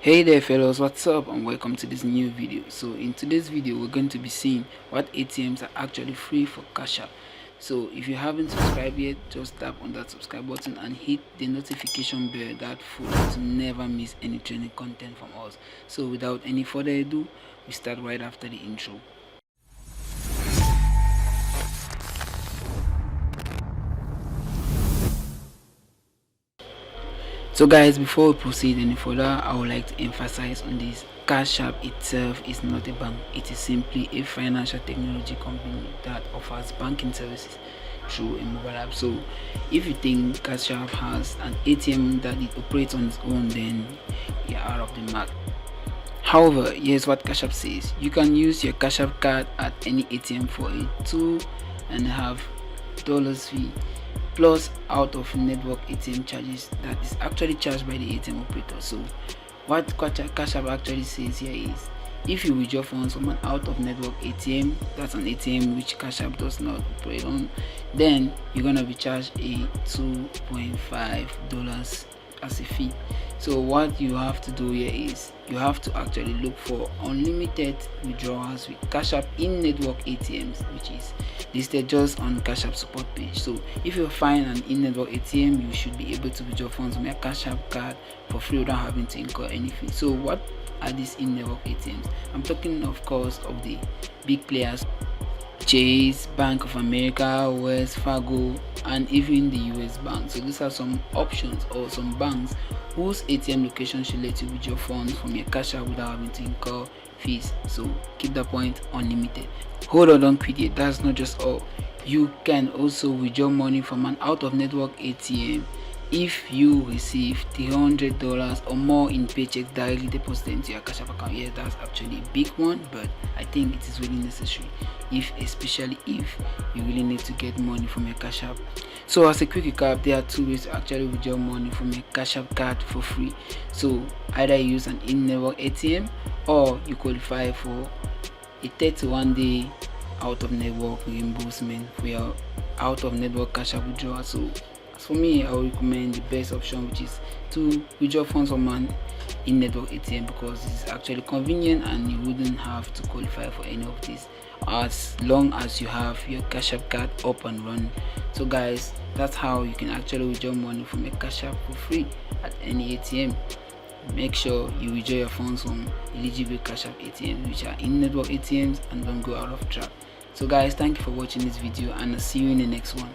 Hey there fellows, what's up and welcome to this new video. So in today's video we're going to be seeing what ATMs are actually free for Cash App. So if you haven't subscribed yet, just tap on that subscribe button and hit the notification bell that follows to never miss any training content from us. So without any further ado, we start right after the intro. So guys, before we proceed any further, I would like to emphasize on this: Cash App itself is not a bank. It is simply a financial technology company that offers banking services through a mobile app. So if you think Cash App has an ATM that it operates on its own, then you're out of the mark. However, here's what Cash App says: you can use your Cash App card at any ATM for a $2.5 fee plus out of network ATM charges that is actually charged by the ATM operator. So what Cash App actually says here is, if you withdraw funds from an out of network ATM, that's an ATM which Cash App does not operate on, then you're gonna be charged a $2.5 as a fee. So what you have to do here is you have to actually look for unlimited withdrawals with Cash App in network ATMs, which is listed just on Cash App support page. So if you find an in-network ATM, you should be able to withdraw funds from your Cash App card for free without having to incur any fee. So what are these in-network ATMs? I'm talking of course of the big players: Chase, Bank of America, Wells Fargo, and even the US Bank. So these are some options or some banks whose ATM location should let you withdraw funds from your Cash App without having to incur fees. So keep that point unlimited. Hold on, don't quit yet. That's not just all. You can also withdraw money from an out-of-network ATM if you receive $300 or more in paychecks directly deposited into your Cash App account. Yeah, that's actually a big one, but I think it is really necessary, especially if you really need to get money from your Cash App. So as a quick recap, there are two ways to actually withdraw money from your Cash App card for free. So either you use an in-network ATM or you qualify for a 31-day out-of-network reimbursement for your out-of-network Cash App withdrawal. So as for me, I would recommend the best option, which is to withdraw funds from an in-network ATM, because it's actually convenient and you wouldn't have to qualify for any of this as long as you have your Cash App card up and running. So guys, that's how you can actually withdraw money from your Cash App for free at any ATM. Make sure you withdraw your funds from eligible Cash App ATMs, which are in-network ATMs, and don't go out of track. So guys, thank you for watching this video and I'll see you in the next one.